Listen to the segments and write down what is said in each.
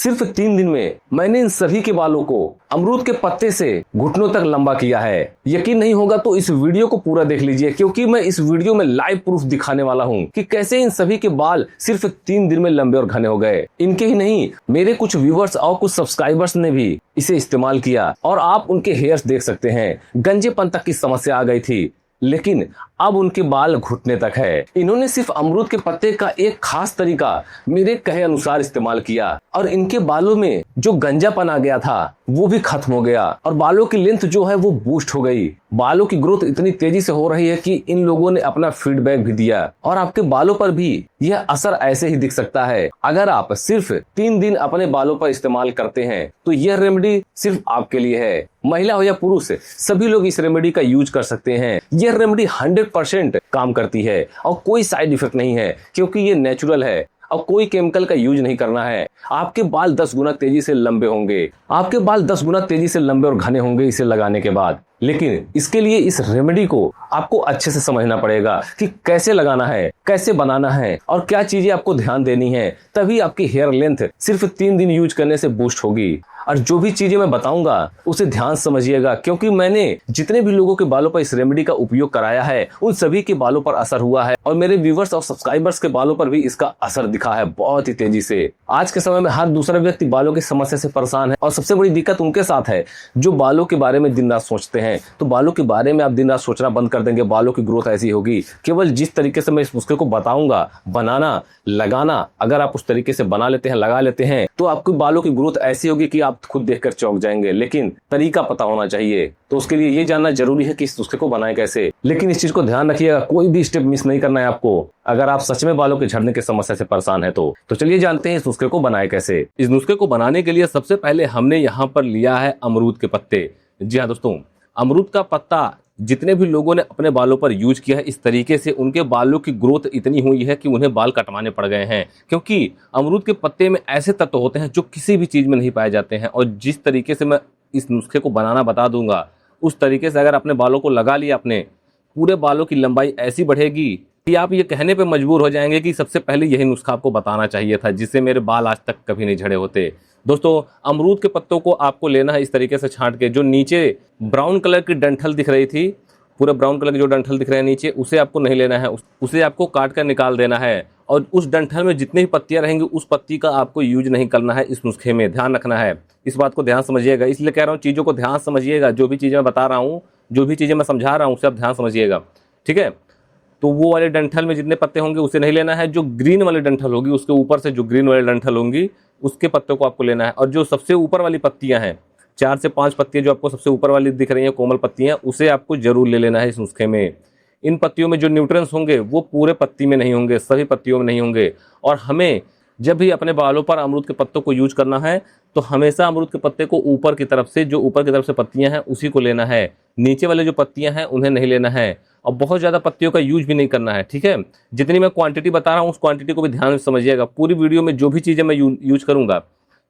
सिर्फ 3 दिन में मैंने इन सभी के बालों को अमरूद के पत्ते से घुटनों तक लंबा किया है। यकीन नहीं होगा तो इस वीडियो को पूरा देख लीजिए, क्योंकि मैं इस वीडियो में लाइव प्रूफ दिखाने वाला हूँ कि कैसे इन सभी के बाल सिर्फ 3 दिन में लंबे और घने हो गए। इनके ही नहीं, मेरे कुछ व्यूवर्स और कुछ सब्सक्राइबर्स ने भी इसे इस्तेमाल किया और आप उनके हेयर्स देख सकते हैं। गंजेपन तक की समस्या आ गई थी, लेकिन अब उनके बाल घुटने तक है। इन्होंने सिर्फ अमरूद के पत्ते का एक खास तरीका मेरे कहे अनुसार इस्तेमाल किया और इनके बालों में जो गंजापन आ गया था वो भी खत्म हो गया और बालों की लेंथ जो है वो बूस्ट हो गई। बालों की ग्रोथ इतनी तेजी से हो रही है कि इन लोगों ने अपना फीडबैक भी दिया और आपके बालों पर भी यह असर ऐसे ही दिख सकता है। अगर आप सिर्फ 3 दिन अपने बालों पर इस्तेमाल करते हैं तो यह रेमेडी सिर्फ आपके लिए है। महिला हो या पुरुष, सभी लोग इस रेमेडी का यूज कर सकते हैं। यह रेमेडी 100% काम करती है और कोई साइड इफेक्ट नहीं है, क्योंकि ये नेचुरल है और कोई केमिकल का यूज नहीं करना है। आपके बाल 10 गुना तेजी से लंबे होंगे, आपके बाल 10 गुना तेजी से लंबे और घने होंगे इसे लगाने के बाद। लेकिन इसके लिए इस रेमेडी को आपको अच्छे से समझना पड़ेगा कि कैसे लगाना है, कैसे बनाना है और क्या चीजें आपको ध्यान देनी है। तभी आपकी हेयर लेंथ सिर्फ 3 दिन यूज करने से बूस्ट होगी। और जो भी चीजें मैं बताऊंगा उसे ध्यान समझिएगा, क्योंकि मैंने जितने भी लोगों के बालों पर इस रेमेडी का उपयोग कराया है उन सभी के बालों पर असर हुआ है और मेरे व्यूवर्स और सब्सक्राइबर्स के बालों पर भी इसका असर दिखा है बहुत ही तेजी से। आज के समय में हर दूसरा व्यक्ति बालों की समस्या से परेशान है और सबसे बड़ी दिक्कत उनके साथ है जो बालों के बारे में दिन रात सोचते हैं। तो बालों के बारे में आप दिन रात सोचना बंद कर देंगे, बालों की ग्रोथ ऐसी होगी। केवल जिस तरीके से मैं इस नुस्खे को बताऊंगा बनाना लगाना, अगर आप उस तरीके से बना लेते हैं, लगा लेते हैं, तो आपके बालों की ग्रोथ ऐसी होगी कि आप खुद देखकर चौंक जाएंगे। लेकिन तरीका पता होना चाहिए, तो उसके लिए ये जानना जरूरी है कि इस नुस्खे को बनाएं कैसे। लेकिन इस चीज को ध्यान रखिएगा, कोई भी स्टेप मिस नहीं करना है आपको अगर आप सच में बालों के झड़ने की समस्या से परेशान है तो चलिए जानते हैं इस नुस्खे को बनाए कैसे। इस नुस्खे को बनाने के लिए सबसे पहले हमने यहाँ पर लिया है अमरूद के पत्ते। जी हाँ दोस्तों, अमरूद का पत्ता जितने भी लोगों ने अपने बालों पर यूज किया है इस तरीके से उनके बालों की ग्रोथ इतनी हुई है कि उन्हें बाल कटवाने पड़ गए हैं, क्योंकि अमरूद के पत्ते में ऐसे तत्व होते हैं जो किसी भी चीज में नहीं पाए जाते हैं। और जिस तरीके से मैं इस नुस्खे को बनाना बता दूंगा उस तरीके से अगर अपने बालों को लगा लिया, अपने पूरे बालों की लंबाई ऐसी बढ़ेगी कि आप ये कहने पे मजबूर हो जाएंगे कि सबसे पहले यही नुस्खा आपको बताना चाहिए था, जिससे मेरे बाल आज तक कभी नहीं झड़े होते। दोस्तों, अमरूद के पत्तों को आपको लेना है इस तरीके से छांट के। जो नीचे ब्राउन कलर की डंठल दिख रही थी, पूरे ब्राउन कलर के जो डंठल दिख रहे हैं नीचे, उसे आपको नहीं लेना है, उसे आपको काट कर निकाल देना है। और उस डंठल में जितनी भी पत्तियां रहेंगी उस पत्ती का आपको यूज नहीं करना है इस नुस्खे में, ध्यान रखना है। इस बात को ध्यान समझिएगा, इसलिए कह रहा हूँ चीज़ों को ध्यान समझिएगा। जो भी चीज़ें मैं बता रहा हूँ, जो भी चीज़ें मैं समझा रहा हूँ उसे आप ध्यान समझिएगा, ठीक है। तो वो वाले डंठल में जितने पत्ते होंगे उसे नहीं लेना है। जो ग्रीन वाले डंठल होगी उसके ऊपर से जो ग्रीन वाले डंठल होंगी उसके पत्तों को आपको लेना है। और जो सबसे ऊपर वाली पत्तियां हैं, 4 से 5 पत्तियां जो आपको सबसे ऊपर वाली दिख रही हैं कोमल पत्तियां, उसे आपको जरूर ले लेना है इस नुस्खे में। इन पत्तियों में जो न्यूट्रिएंट्स होंगे वो पूरे पत्ती में नहीं होंगे, सभी पत्तियों में नहीं होंगे। और हमें जब भी अपने बालों पर अमरूद के पत्तों को यूज करना है तो हमेशा अमरूद के पत्ते को ऊपर की तरफ से, जो ऊपर की तरफ से पत्तियां हैं उसी को लेना है। नीचे वाले जो पत्तियां हैं उन्हें नहीं लेना है और बहुत ज़्यादा पत्तियों का यूज भी नहीं करना है, ठीक है। जितनी मैं क्वांटिटी बता रहा हूँ उस क्वांटिटी को भी ध्यान से समझिएगा। पूरी वीडियो में जो भी चीज़ें मैं यूज करूँगा,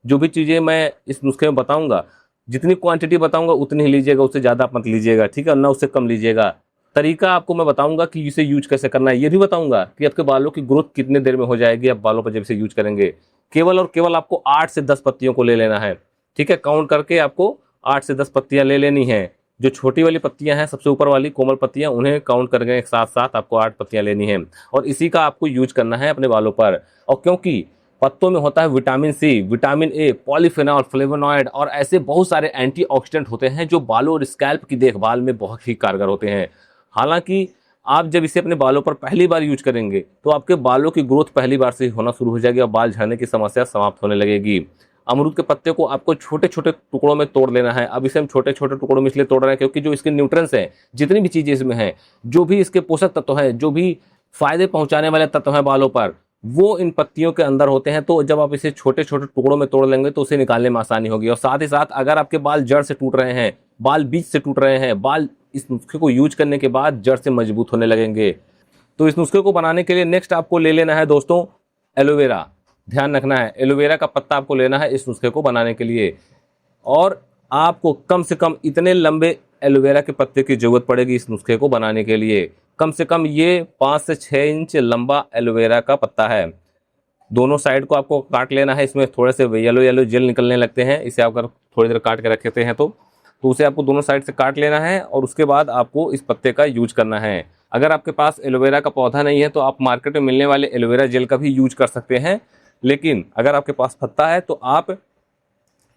जो भी चीज़ें मैं इस नुस्खे में बताऊँगा, जितनी क्वांटिटी बताऊँगा उतनी ही लीजिएगा, उससे ज़्यादा मत लीजिएगा, ठीक है, ना उससे कम लीजिएगा। तरीका आपको मैं बताऊंगा कि इसे यूज कैसे करना है, ये भी बताऊंगा कि आपके बालों की ग्रोथ कितने देर में हो जाएगी आप बालों पर जब इसे यूज करेंगे। केवल और केवल आपको 8 से 10 पत्तियों को ले लेना है, ठीक है। काउंट करके आपको 8 से 10 पत्तियां ले लेनी है। जो छोटी वाली पत्तियां हैं, सबसे ऊपर वाली कोमल पत्तियां, उन्हें काउंट करके एक साथ साथ आपको 8 पत्तियां लेनी है और इसी का आपको यूज करना है अपने बालों पर। और क्योंकि पत्तों में होता है vitamin C, vitamin A, polyphenol, flavonoid और ऐसे बहुत सारे एंटीऑक्सीडेंट होते हैं जो बालों और स्कैल्प की देखभाल में बहुत ही कारगर होते हैं। हालांकि आप जब इसे अपने बालों पर पहली बार यूज करेंगे तो आपके बालों की ग्रोथ पहली बार से होना शुरू हो जाएगी और बाल झड़ने की समस्या समाप्त होने लगेगी। अमरूद के पत्ते को आपको छोटे छोटे टुकड़ों में तोड़ लेना है। अब इसे हम छोटे छोटे टुकड़ों में इसलिए तोड़ रहे हैं क्योंकि जो इसके न्यूट्रिएंट्स हैं, जितनी भी चीजें इसमें हैं, जो भी इसके पोषक तत्व हैं, जो भी फायदे पहुंचाने वाले तत्व हैं बालों पर, वो इन पत्तियों के अंदर होते हैं। तो जब आप इसे छोटे छोटे टुकड़ों में तोड़ लेंगे तो उसे निकालने में आसानी होगी। और साथ ही साथ अगर आपके बाल जड़ से टूट रहे हैं, बाल बीच से टूट रहे हैं, बाल इस नुस्खे को यूज करने के बाद जड़ से मजबूत होने लगेंगे। तो इस नुस्खे को बनाने के लिए नेक्स्ट आपको ले लेना है दोस्तों एलोवेरा। ध्यान रखना है, एलोवेरा का पत्ता आपको लेना है इस नुस्खे को बनाने के लिए। और आपको कम से कम इतने लंबे एलोवेरा के पत्ते की जरूरत पड़ेगी इस नुस्खे को बनाने के लिए। कम से कम ये 5 से 6 इंच लंबा एलोवेरा का पत्ता है। दोनों साइड को आपको काट लेना है। इसमें थोड़े से येलो येलो जेल निकलने लगते हैं, इसे आप अगर थोड़ी देर काट के रखते हैं तो उसे आपको दोनों साइड से काट लेना है और उसके बाद आपको इस पत्ते का यूज करना है। अगर आपके पास एलोवेरा का पौधा नहीं है तो आप मार्केट में मिलने वाले एलोवेरा जेल का भी यूज कर सकते हैं, लेकिन अगर आपके पास पत्ता है तो आप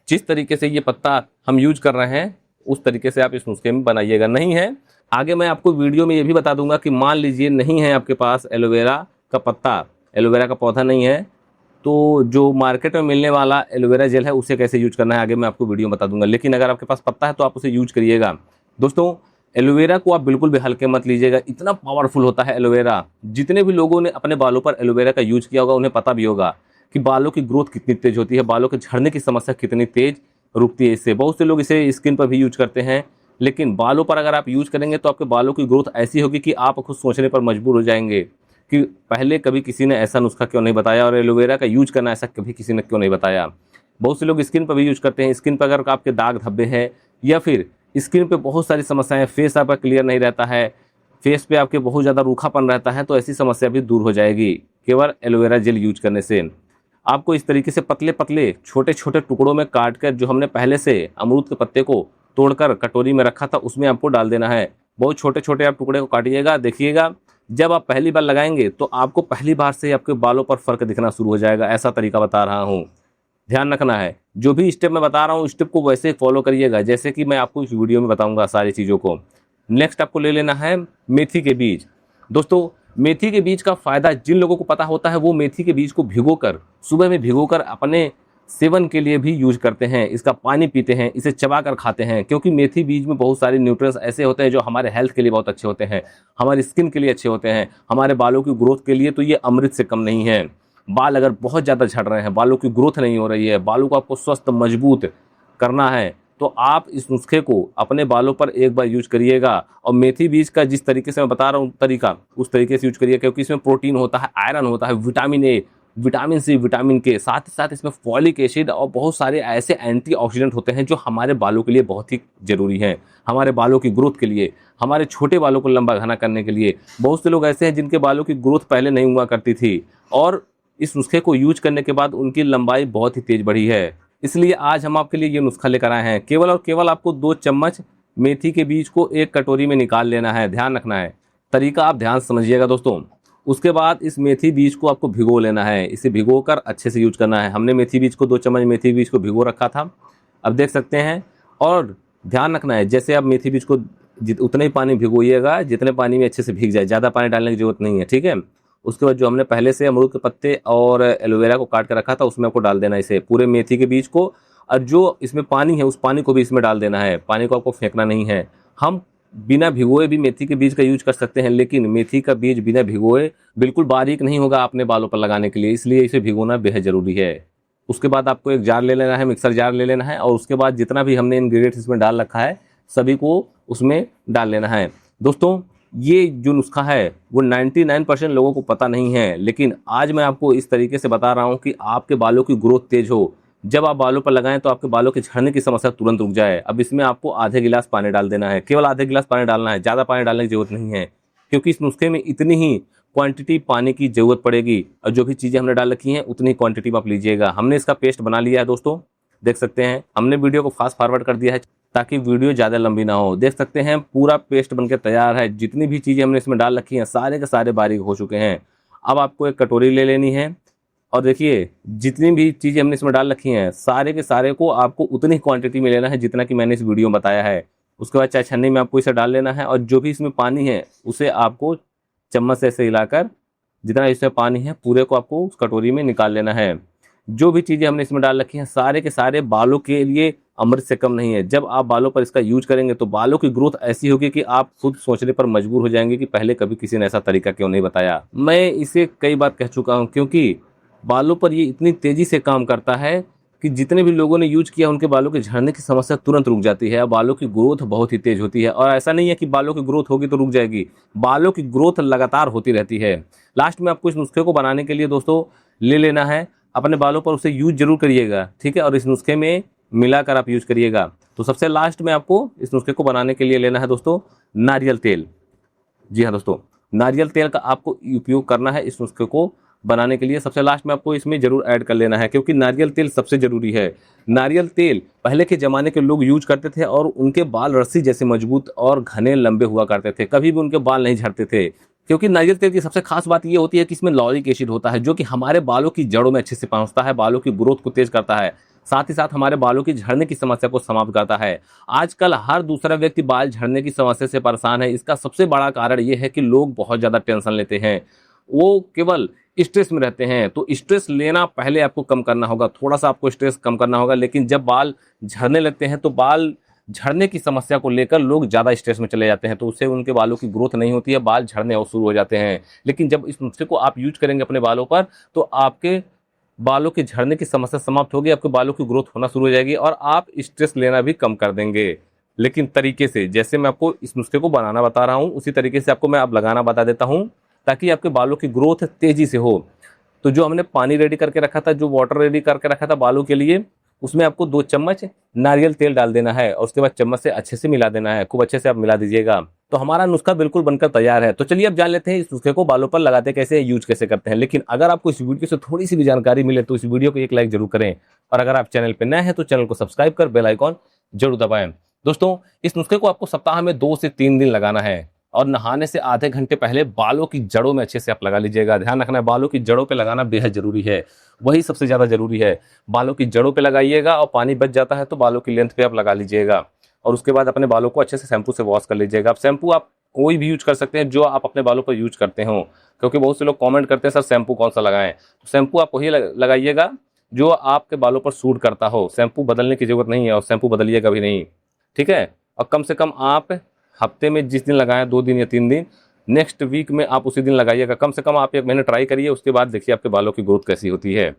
जिस तरीके से ये पत्ता हम यूज कर रहे हैं उस तरीके से आप इस नुस्खे में बनाइएगा। नहीं है, आगे मैं आपको वीडियो में ये भी बता दूंगा कि मान लीजिए नहीं है आपके पास एलोवेरा का पत्ता, एलोवेरा का पौधा नहीं है, तो जो मार्केट में मिलने वाला एलोवेरा जेल है उसे कैसे यूज करना है आगे मैं आपको वीडियो में बता दूंगा। लेकिन अगर आपके पास पत्ता है तो आप उसे यूज करिएगा। दोस्तों, एलोवेरा को आप बिल्कुल भी हल्के मत लीजिएगा, इतना पावरफुल होता है एलोवेरा। जितने भी लोगों ने अपने बालों पर एलोवेरा का यूज किया होगा उन्हें पता भी होगा कि बालों की ग्रोथ कितनी तेज होती है, बालों के झड़ने की समस्या कितनी तेज रुकती है इससे। बहुत से लोग इसे स्किन पर भी यूज करते हैं, लेकिन बालों पर अगर आप यूज करेंगे तो आपके बालों की ग्रोथ ऐसी होगी कि आप खुद सोचने पर मजबूर हो जाएंगे कि पहले कभी किसी ने ऐसा नुस्खा क्यों नहीं बताया और एलोवेरा का यूज करना ऐसा कभी किसी ने क्यों नहीं बताया। बहुत से लोग स्किन पर भी यूज करते हैं। स्किन पर अगर आपके दाग धब्बे हैं या फिर स्किन पे बहुत सारी समस्याएं, फेस आपका क्लियर नहीं रहता है, फेस पे आपके बहुत ज़्यादा रूखापन रहता है, तो ऐसी समस्या भी दूर हो जाएगी केवल एलोवेरा जेल यूज करने से। आपको इस तरीके से पतले पतले छोटे छोटे टुकड़ों में काट कर जो हमने पहले से अमरूद के पत्ते को तोड़कर कटोरी में रखा था उसमें आपको डाल देना है। बहुत छोटे छोटे आप टुकड़े को काटिएगा। देखिएगा जब आप पहली बार लगाएंगे तो आपको पहली बार से आपके बालों पर फर्क दिखना शुरू हो जाएगा। ऐसा तरीका बता रहा हूँ, ध्यान रखना है। जो भी स्टेप मैं बता रहा हूँ स्टेप को वैसे फॉलो करिएगा जैसे कि मैं आपको इस वीडियो में बताऊंगा सारी चीज़ों को। नेक्स्ट आपको ले लेना है मेथी के बीज। दोस्तों, मेथी के बीज का फायदा जिन लोगों को पता होता है वो मेथी के बीज को भिगोकर, सुबह में भिगोकर अपने सेवन के लिए भी यूज करते हैं। इसका पानी पीते हैं, इसे चबा कर खाते हैं, क्योंकि मेथी बीज में बहुत सारे न्यूट्रिएंट्स ऐसे होते हैं जो हमारे हेल्थ के लिए बहुत अच्छे होते हैं, हमारी स्किन के लिए अच्छे होते हैं, हमारे बालों की ग्रोथ के लिए तो ये अमृत से कम नहीं है। बाल अगर बहुत ज़्यादा झड़ रहे हैं, बालों की ग्रोथ नहीं हो रही है, बालों को आपको स्वस्थ मजबूत करना है तो आप इस नुस्खे को अपने बालों पर एक बार यूज करिएगा। और मेथी बीज का जिस तरीके से मैं बता रहा हूँ तरीका, उस तरीके से यूज करिए, क्योंकि इसमें प्रोटीन होता है, आयरन होता है, vitamin A, vitamin C, vitamin K, साथ ही साथ इसमें फॉलिक एसिड और बहुत सारे ऐसे एंटीऑक्सीडेंट होते हैं जो हमारे बालों के लिए बहुत ही जरूरी हैं, हमारे बालों की ग्रोथ के लिए, हमारे छोटे बालों को लंबा घना करने के लिए। बहुत से लोग ऐसे हैं जिनके बालों की ग्रोथ पहले नहीं हुआ करती थी और इस नुस्खे को यूज करने के बाद उनकी लंबाई बहुत ही तेज बढ़ी है। इसलिए आज हम आपके लिए ये नुस्खा लेकर आए हैं। केवल और केवल आपको 2 चम्मच मेथी के बीज को एक कटोरी में निकाल लेना है। ध्यान रखना है, तरीका आप ध्यान से समझिएगा दोस्तों। उसके बाद इस मेथी बीज को आपको भिगो लेना है, इसे भिगोकर अच्छे से यूज करना है। हमने मेथी बीज को 2 चम्मच मेथी बीज को भिगो रखा था, अब देख सकते हैं। और ध्यान रखना है, जैसे आप मेथी बीज को उतने ही पानी भिगोइएगा जितने पानी में अच्छे से भीग जाए, ज़्यादा पानी डालने की जरूरत नहीं है, ठीक है। उसके बाद जो हमने पहले से अमरूद के पत्ते और एलोवेरा को काट कर रखा था उसमें आपको डाल देना है इसे, पूरे मेथी के बीज को। और जो इसमें पानी है उस पानी को भी इसमें डाल देना है, पानी को आपको फेंकना नहीं है। हम बिना भिगोए भी मेथी के बीज का यूज कर सकते हैं, लेकिन मेथी का बीज बिना भिगोए बिल्कुल बारीक नहीं होगा अपने बालों पर लगाने के लिए, इसलिए इसे भिगोना बेहद जरूरी है। उसके बाद आपको एक जार ले लेना है, मिक्सर जार ले लेना है, और उसके बाद जितना भी हमने इंग्रेडिएंट्स इसमें डाल रखा है सभी को उसमें डाल लेना है। दोस्तों, ये जो नुस्खा है वो 99% लोगों को पता नहीं है, लेकिन आज मैं आपको इस तरीके से बता रहा हूँ कि आपके बालों की ग्रोथ तेज हो, जब आप बालों पर लगाएं तो आपके बालों के झड़ने की समस्या तुरंत रुक जाए। अब इसमें आपको आधे गिलास पानी डाल देना है, केवल आधे गिलास पानी डालना है, ज़्यादा पानी डालने की जरूरत नहीं है, क्योंकि इस नुस्खे में इतनी ही क्वांटिटी पानी की जरूरत पड़ेगी और जो भी चीज़ें हमने डाल रखी हैं उतनी क्वांटिटी में आप लीजिएगा। हमने इसका पेस्ट बना लिया है दोस्तों, देख सकते हैं। हमने वीडियो को फास्ट फॉरवर्ड कर दिया है ताकि वीडियो ज़्यादा लंबी ना हो। देख सकते हैं पूरा पेस्ट बनकर तैयार है, जितनी भी चीज़ें हमने इसमें डाल रखी हैं सारे के सारे बारीक हो चुके हैं। अब आपको एक कटोरी ले लेनी है और देखिए जितनी भी चीज़ें हमने इसमें डाल रखी हैं सारे के सारे को आपको उतनी क्वांटिटी में लेना है जितना कि मैंने इस वीडियो में बताया है। उसके बाद चाय छन्नी में आपको इसे डाल लेना है और जो भी इसमें पानी है उसे आपको चम्मच से ऐसे हिलाकर जितना इसमें पानी है पूरे को आपको उस कटोरी में निकाल लेना है। जो भी चीज़ें हमने इसमें डाल रखी हैं सारे के सारे बालों के लिए अमृत से कम नहीं है। जब आप बालों पर इसका यूज करेंगे तो बालों की ग्रोथ ऐसी होगी कि आप खुद सोचने पर मजबूर हो जाएंगे कि पहले कभी किसी ने ऐसा तरीका क्यों नहीं बताया। मैं इसे कई बार कह चुका हूँ, क्योंकि बालों पर ये इतनी तेजी से काम करता है कि जितने भी लोगों ने यूज किया उनके बालों के झड़ने की समस्या तुरंत रुक जाती है। बालों की ग्रोथ बहुत ही तेज होती है और ऐसा नहीं है कि बालों की ग्रोथ होगी तो रुक जाएगी, बालों की ग्रोथ लगातार होती रहती है। लास्ट में आपको इस नुस्खे को बनाने के लिए दोस्तों ले लेना है, अपने बालों पर उसे यूज जरूर करिएगा, ठीक है, और इस नुस्खे में मिलाकर आप यूज करिएगा। तो सबसे लास्ट में आपको इस नुस्खे को बनाने के लिए लेना है दोस्तों नारियल तेल। जी हाँ दोस्तों, नारियल तेल का आपको उपयोग करना है इस नुस्खे को बनाने के लिए सबसे लास्ट में आपको इसमें जरूर ऐड कर लेना है, क्योंकि नारियल तेल सबसे जरूरी है। नारियल तेल पहले के ज़माने के लोग यूज करते थे और उनके बाल रस्सी जैसे मजबूत और घने लंबे हुआ करते थे, कभी भी उनके बाल नहीं झड़ते थे। क्योंकि नारियल तेल की सबसे खास बात ये होती है कि इसमें लॉरिक एसिड होता है, जो कि हमारे बालों की जड़ों में अच्छे से पहुंचता है, बालों की ग्रोथ को तेज करता है, साथ ही साथ हमारे बालों की झड़ने की समस्या को समाप्त करता है। आजकल हर दूसरा व्यक्ति बाल झड़ने की समस्या से परेशान है। इसका सबसे बड़ा कारण ये है कि लोग बहुत ज़्यादा टेंशन लेते हैं, वो केवल स्ट्रेस में रहते हैं। तो स्ट्रेस लेना पहले आपको कम करना होगा, थोड़ा सा आपको स्ट्रेस कम करना होगा। लेकिन जब बाल झड़ने लगते हैं तो बाल झड़ने की समस्या को लेकर लोग ज़्यादा स्ट्रेस में चले जाते हैं, तो उससे उनके बालों की ग्रोथ नहीं होती है, बाल झड़ने और शुरू हो जाते हैं। लेकिन जब इस नुस्खे को आप यूज करेंगे अपने बालों पर, तो आपके बालों के झड़ने की समस्या समाप्त होगी, आपके बालों की ग्रोथ होना शुरू हो जाएगी और आप स्ट्रेस लेना भी कम कर देंगे। लेकिन तरीके से, जैसे मैं आपको इस नुस्खे को बनाना बता रहा हूँ, उसी तरीके से आपको मैं अब लगाना बता देता हूँ, ताकि आपके बालों की ग्रोथ तेजी से हो। तो जो हमने पानी रेडी करके रखा था, जो वाटर रेडी करके रखा था बालों के लिए, उसमें आपको 2 चम्मच नारियल तेल डाल देना है और उसके बाद चम्मच से अच्छे से मिला देना है। खूब अच्छे से आप मिला दीजिएगा। तो हमारा नुस्खा बिल्कुल बनकर तैयार है। तो चलिए अब जान लेते हैं इस नुस्खे को बालों पर लगाते कैसे, यूज कैसे करते हैं। लेकिन अगर आपको इस वीडियो से थोड़ी सी भी जानकारी मिले तो इस वीडियो को एक लाइक जरूर करें, और अगर आप चैनल पर नए हैं तो चैनल को सब्सक्राइब कर बेल आइकॉन जरूर दबाएं। दोस्तों, इस नुस्खे को आपको सप्ताह में 2 से 3 दिन लगाना है और नहाने से आधे घंटे पहले बालों की जड़ों में अच्छे से आप लगा लीजिएगा। ध्यान रखना है, बालों की जड़ों पे लगाना बेहद जरूरी है, वही सबसे ज्यादा जरूरी है। बालों की जड़ों पे लगाइएगा और पानी बच जाता है तो बालों की लेंथ पे आप लगा लीजिएगा। और उसके बाद अपने बालों को अच्छे से शैम्पू से वॉश कर लीजिएगा। आप शैम्पू आप कोई भी यूज कर सकते हैं जो आप अपने बालों पर यूज करते हो, क्योंकि बहुत से लोग कॉमेंट करते हैं सर शैम्पू कौन सा लगाएं। तो शैम्पू आप वही लगाइएगा जो आपके बालों पर सूट करता हो। शैम्पू बदलने की जरूरत नहीं है और शैम्पू बदलिएगा भी नहीं, ठीक है। और कम से कम आप हफ्ते में जिस दिन लगाएं, 2 दिन या 3 दिन, नेक्स्ट वीक में आप उसी दिन लगाइएगा। कम से कम आप 1 महीना ट्राई करिए, उसके बाद देखिए आपके बालों की ग्रोथ कैसी होती है।